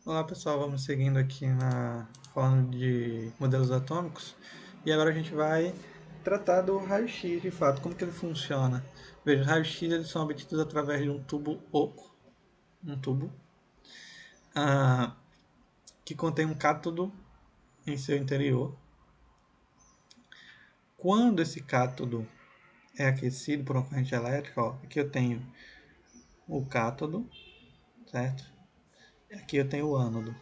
Olá pessoal, vamos seguindo aqui falando de modelos atômicos e agora a gente vai tratar do raio-x de fato, como que ele funciona. Veja, os raios-x eles são obtidos através de um tubo oco, um tubo ah, que contém um cátodo em seu interior. Quando esse cátodo é aquecido por uma corrente elétrica, ó, aqui eu tenho o cátodo, certo? E aqui eu tenho o ânodo.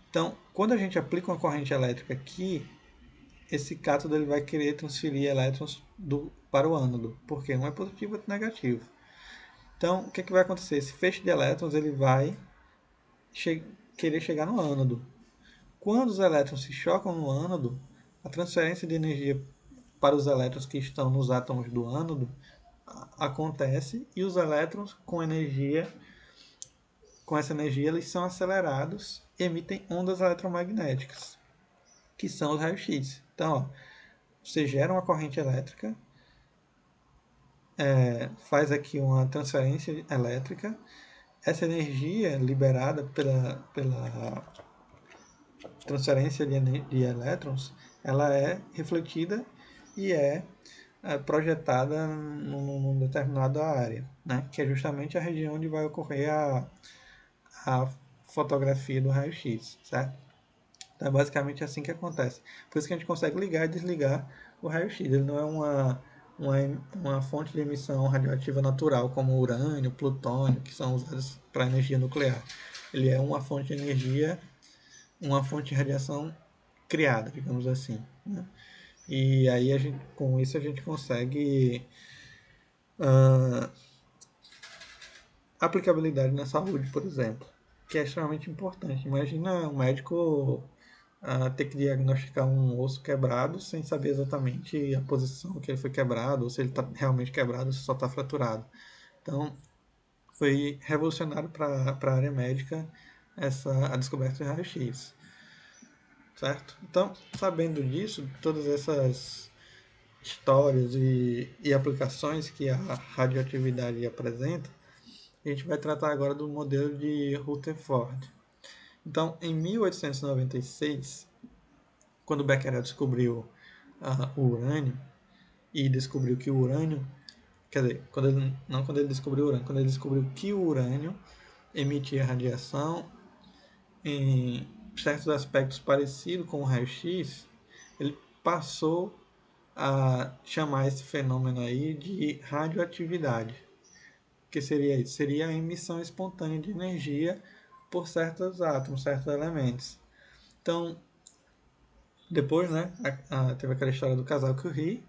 Então, quando a gente aplica uma corrente elétrica aqui, esse cátodo ele vai querer transferir elétrons para o ânodo, porque um é positivo e outro negativo. Então, o que, que vai acontecer? Esse feixe de elétrons ele vai che querer chegar no ânodo. Quando os elétrons se chocam no ânodo, a transferência de energia para os elétrons que estão nos átomos do ânodo acontece e os elétrons com essa energia eles são acelerados e emitem ondas eletromagnéticas, que são os raios-x. Então, ó, você gera uma corrente elétrica, faz aqui uma transferência elétrica. Essa energia liberada pela transferência de elétrons, ela é refletida e é projetada numa determinada área, né? Que é justamente a região onde vai ocorrer a fotografia do raio-x, certo? Então é basicamente assim que acontece. Por isso que a gente consegue ligar e desligar o raio-x. Ele não é uma, uma fonte de emissão radioativa natural, como urânio, plutônio, que são usados para energia nuclear. Ele é uma fonte de energia, uma fonte de radiação criada, digamos assim. Né? E aí com isso a gente consegue uh, aplicabilidade na saúde, por exemplo, que é extremamente importante. Imagina um médico ter que diagnosticar um osso quebrado sem saber exatamente a posição que ele foi quebrado, ou se ele está realmente quebrado ou se só está fraturado. Então, foi revolucionário para a área médica a descoberta de raio-x, certo? Então, sabendo disso, todas essas histórias e aplicações que a radioatividade apresenta, a gente vai tratar agora do modelo de Rutherford. Então, em 1896, quando Becquerel descobriu o urânio e descobriu que o urânio, quer dizer, não quando ele descobriu o urânio, quando ele descobriu que o urânio emitia radiação em certos aspectos parecido com o raio-x, ele passou a chamar esse fenômeno aí de radioatividade. O que seria isso? Seria a emissão espontânea de energia por certos átomos, certos elementos. Então, depois, né, teve aquela história do casal Curie,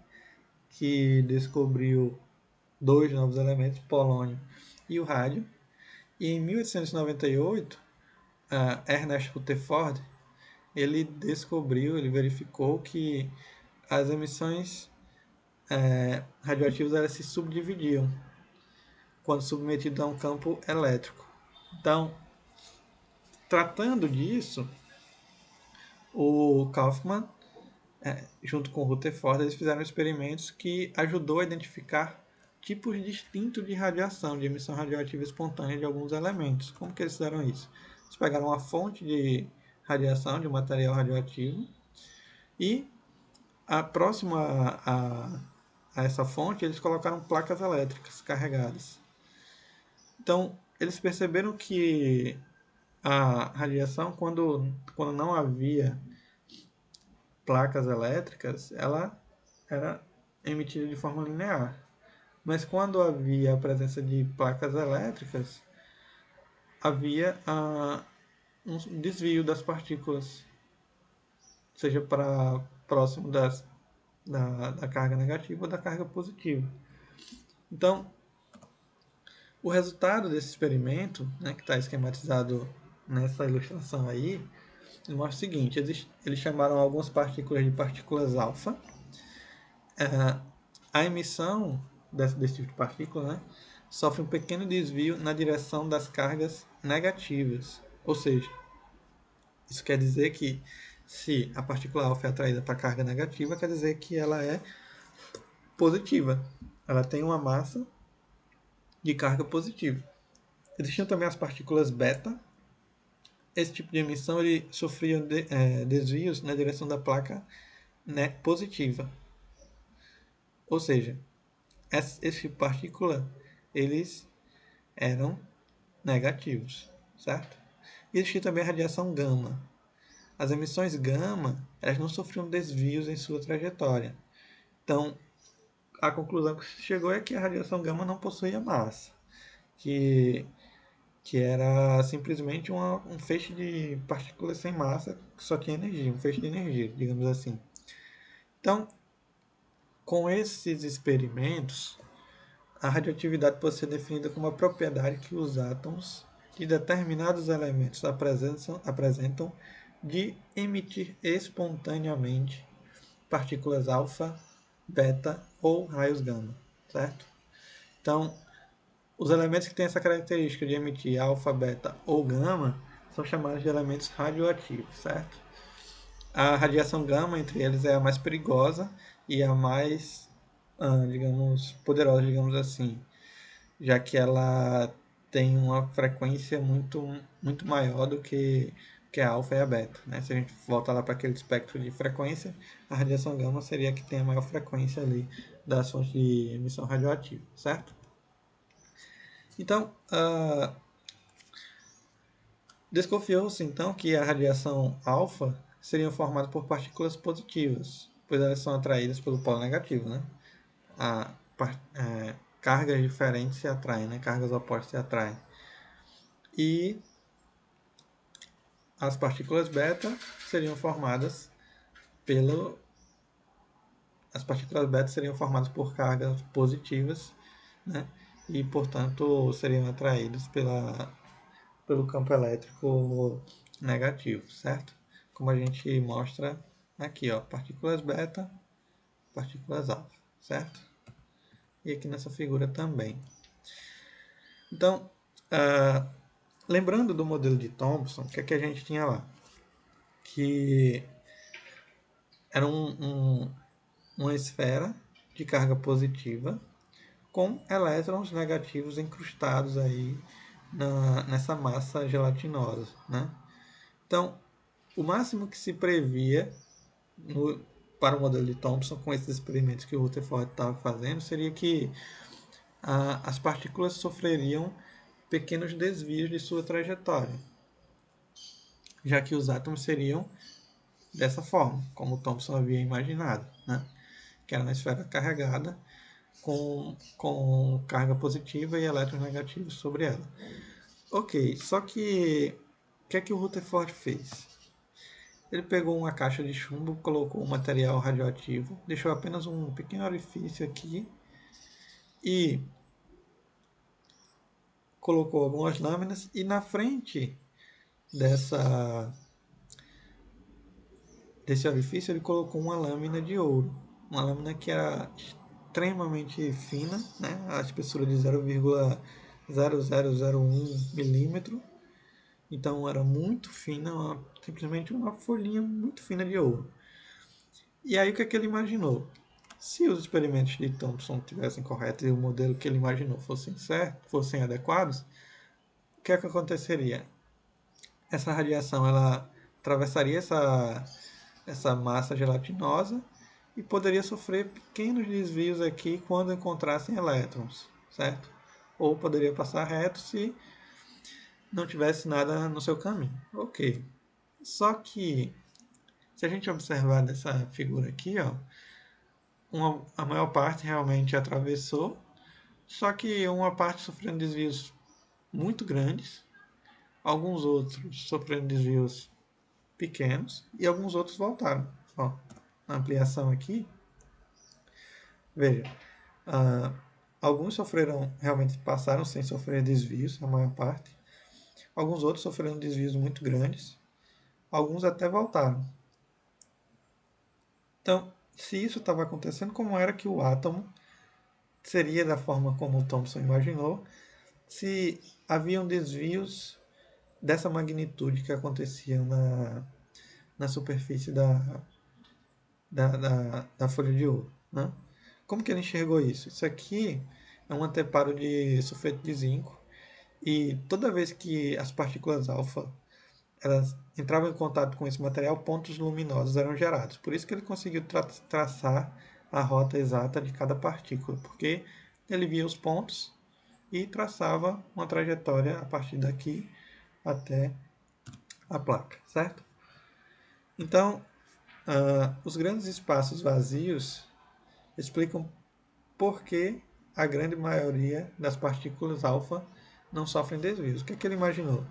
que descobriu dois novos elementos, polônio e o rádio. E em 1898, Ernest Rutherford ele verificou que as emissões radioativas elas se subdividiam quando submetidas a um campo elétrico. Então, tratando disso, o Kaufman, junto com o Rutherford, eles fizeram experimentos que ajudou a identificar tipos distintos de radiação, de emissão radioativa espontânea de alguns elementos. Como que eles fizeram isso? Eles pegaram uma fonte de radiação, de um material radioativo, e próximo a essa fonte, eles colocaram placas elétricas carregadas. Então, eles perceberam que a radiação, quando não havia placas elétricas, ela era emitida de forma linear. Mas quando havia a presença de placas elétricas, havia um desvio das partículas, seja para próximo da carga negativa ou da carga positiva. Então, o resultado desse experimento, né, que está esquematizado nessa ilustração aí, mostra o seguinte: eles chamaram algumas partículas de partículas alfa. A emissão desse tipo de partícula, né, sofre um pequeno desvio na direção das cargas negativas. Ou seja, isso quer dizer que se a partícula alfa é atraída para a carga negativa, quer dizer que ela é positiva. Ela tem uma massa de carga positiva. Existiam também as partículas beta, esse tipo de emissão ele sofria desvios na direção da placa, né, positiva. Ou seja, esse tipo de partícula eles eram negativos, certo? E existia também a radiação gama. As emissões gama elas não sofriam desvios em sua trajetória. Então, a conclusão que se chegou é que a radiação gama não possuía massa, que, que era simplesmente um feixe de partículas sem massa que só tinha energia, um feixe de energia, digamos assim. Então, com esses experimentos, a radioatividade pode ser definida como a propriedade que os átomos de determinados elementos apresentam de emitir espontaneamente partículas alfa, beta ou raios gama, certo? Então, os elementos que têm essa característica de emitir alfa, beta ou gama são chamados de elementos radioativos, certo? A radiação gama entre eles é a mais perigosa e a mais, digamos, poderosa, digamos assim, já que ela tem uma frequência muito maior do que a alfa e a beta. Né? Se a gente voltar lá para aquele espectro de frequência, a radiação gama seria a que tem a maior frequência ali das fontes de emissão radioativa, certo? Então, desconfiou-se então que a radiação alfa seria formada por partículas positivas, pois elas são atraídas pelo polo negativo, né? A, cargas diferentes se atraem, né? Cargas opostas se atraem. E as partículas beta seriam formadas pelo as partículas beta seriam formadas por cargas positivas, né? E portanto seriam atraídas pelo campo elétrico negativo, certo? Como a gente mostra aqui, ó, partículas beta, partículas alfa, certo? E aqui nessa figura também. Então, lembrando do modelo de Thomson, o que é que a gente tinha lá? Que era uma esfera de carga positiva com elétrons negativos incrustados aí nessa massa gelatinosa, né? Então, o máximo que se previa para o modelo de Thomson com esses experimentos que o Rutherford estava fazendo seria que as partículas sofreriam pequenos desvios de sua trajetória, já que os átomos seriam dessa forma, como Thomson havia imaginado, né? Que era uma esfera carregada com carga positiva e elétrons negativos sobre ela. Ok, só que o que é que o Rutherford fez? Ele pegou uma caixa de chumbo, colocou um material radioativo, deixou apenas um pequeno orifício aqui e colocou algumas lâminas e na frente desse orifício ele colocou uma lâmina de ouro, uma lâmina que era extremamente fina, né? A espessura de 0,0001 milímetro, então era muito fina, simplesmente uma folhinha muito fina de ouro. E aí o que é que ele imaginou? Se os experimentos de Thomson tivessem corretos e o modelo que ele imaginou fossem adequados, o que é que aconteceria? Essa radiação ela atravessaria essa massa gelatinosa e poderia sofrer pequenos desvios aqui quando encontrassem elétrons, certo? Ou poderia passar reto se não tivesse nada no seu caminho. Ok. Só que, se a gente observar dessa figura aqui, ó, a maior parte realmente atravessou, só que uma parte sofrendo desvios muito grandes, alguns outros sofrendo desvios pequenos e alguns outros voltaram. Ó, na ampliação aqui, veja, alguns realmente passaram sem sofrer desvios, a maior parte. Alguns outros sofreram desvios muito grandes, alguns até voltaram. Então, se isso estava acontecendo, como era que o átomo seria da forma como o Thomson imaginou, se haviam desvios dessa magnitude que aconteciam na superfície da folha de ouro. Né? Como que ele enxergou isso? Isso aqui é um anteparo de sulfeto de zinco e toda vez que as partículas alfa elas entravam em contato com esse material, pontos luminosos eram gerados. Por isso que ele conseguiu traçar a rota exata de cada partícula, porque ele via os pontos e traçava uma trajetória a partir daqui até a placa, certo? Então, os grandes espaços vazios explicam por que a grande maioria das partículas alfa não sofrem desvios. O que, é que ele imaginou?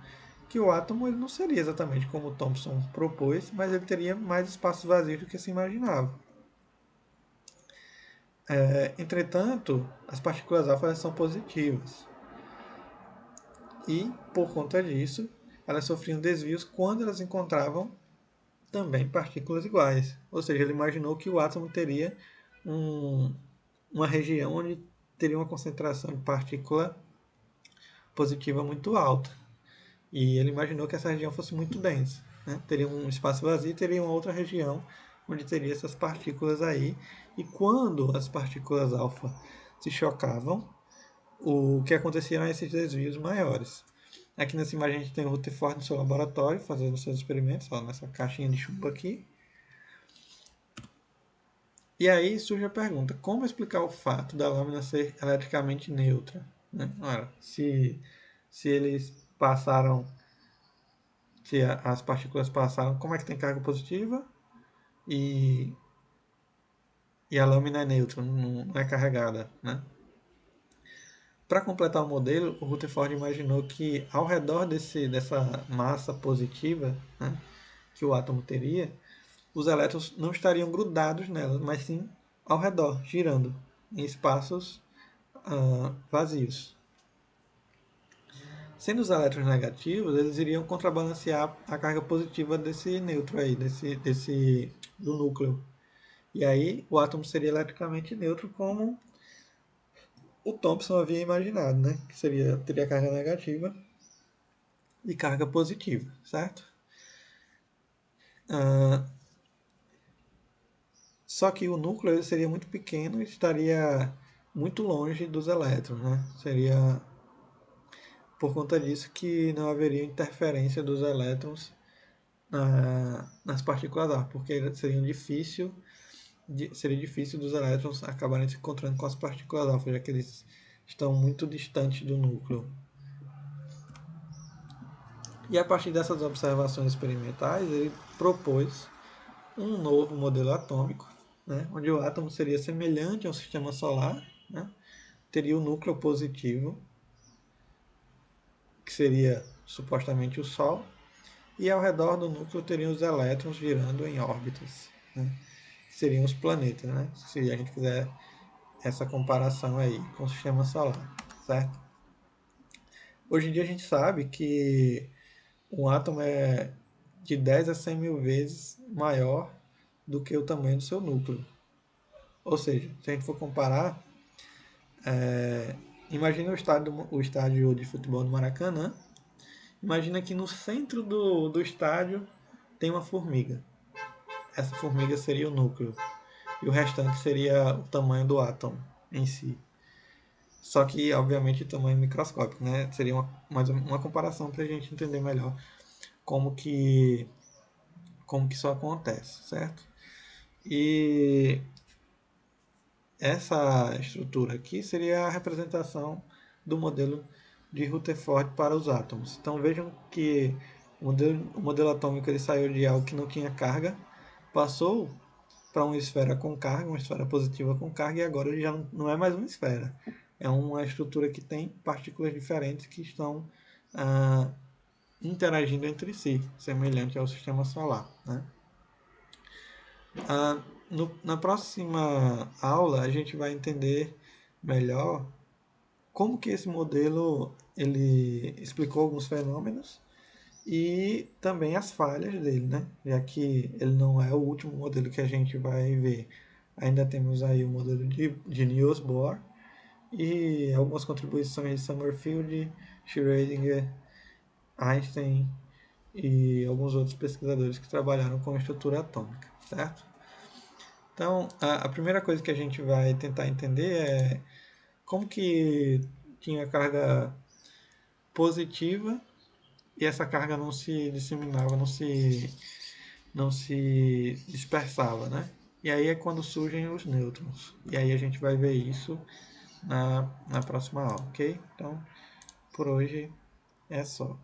Que o átomo ele não seria exatamente como o Thomson propôs, mas ele teria mais espaços vazios do que se imaginava. Entretanto, as partículas alfa são positivas. E, por conta disso, elas sofriam desvios quando elas encontravam também partículas iguais. Ou seja, ele imaginou que o átomo teria uma região onde teria uma concentração de partícula positiva muito alta. E ele imaginou que essa região fosse muito densa. Né? Teria um espaço vazio e teria uma outra região onde teria essas partículas aí. E quando as partículas alfa se chocavam, o que acontecia eram esses desvios maiores. Aqui nessa imagem a gente tem o Rutherford no seu laboratório, fazendo seus experimentos, ó, nessa caixinha de chumbo aqui. E aí surge a pergunta, como explicar o fato da lâmina ser eletricamente neutra? Né? Ora, se eles passaram, se as partículas passaram, como é que tem carga positiva e, e a lâmina é neutra, não é carregada, né? Para completar o modelo, o Rutherford imaginou que ao redor dessa massa positiva, né, que o átomo teria, os elétrons não estariam grudados nela, mas sim ao redor, girando em espaços vazios. Sendo os elétrons negativos, eles iriam contrabalancear a carga positiva desse nêutron aí, do núcleo. E aí o átomo seria eletricamente neutro, como o Thomson havia imaginado, né? Que teria carga negativa e carga positiva, certo? Só que o núcleo ele seria muito pequeno e estaria muito longe dos elétrons, né? Seria por conta disso que não haveria interferência dos elétrons nas partículas A, porque seria difícil dos elétrons acabarem se encontrando com as partículas alfa, já que eles estão muito distantes do núcleo. E a partir dessas observações experimentais, ele propôs um novo modelo atômico, né, onde o átomo seria semelhante ao sistema solar, né, teria o núcleo positivo, que seria supostamente o Sol, e ao redor do núcleo teriam os elétrons girando em órbitas, né, que seriam os planetas, né, se a gente fizer essa comparação aí com o sistema solar, certo? Hoje em dia a gente sabe que um átomo é de 10 a 100 mil vezes maior do que o tamanho do seu núcleo. Ou seja, se a gente for comparar, imagina o estádio de futebol do Maracanã. Imagina que no centro do estádio tem uma formiga. Essa formiga seria o núcleo. E o restante seria o tamanho do átomo em si. Só que, obviamente, tamanho microscópico, né? Seria mais uma comparação para a gente entender melhor como que isso acontece, certo? E essa estrutura aqui seria a representação do modelo de Rutherford para os átomos. Então vejam que o modelo atômico ele saiu de algo que não tinha carga, passou para uma esfera com carga, uma esfera positiva com carga, e agora ele já não é mais uma esfera. É uma estrutura que tem partículas diferentes que estão interagindo entre si, semelhante ao sistema solar. Né? Na próxima aula a gente vai entender melhor como que esse modelo ele explicou alguns fenômenos e também as falhas dele, né? Já que ele não é o último modelo que a gente vai ver. Ainda temos aí o modelo de Niels Bohr e algumas contribuições de Summerfield, Schrödinger, Einstein e alguns outros pesquisadores que trabalharam com estrutura atômica, certo? Então, a primeira coisa que a gente vai tentar entender é como que tinha carga positiva e essa carga não se disseminava, não se dispersava, né? E aí é quando surgem os nêutrons. E aí a gente vai ver isso na próxima aula, ok? Então, por hoje é só.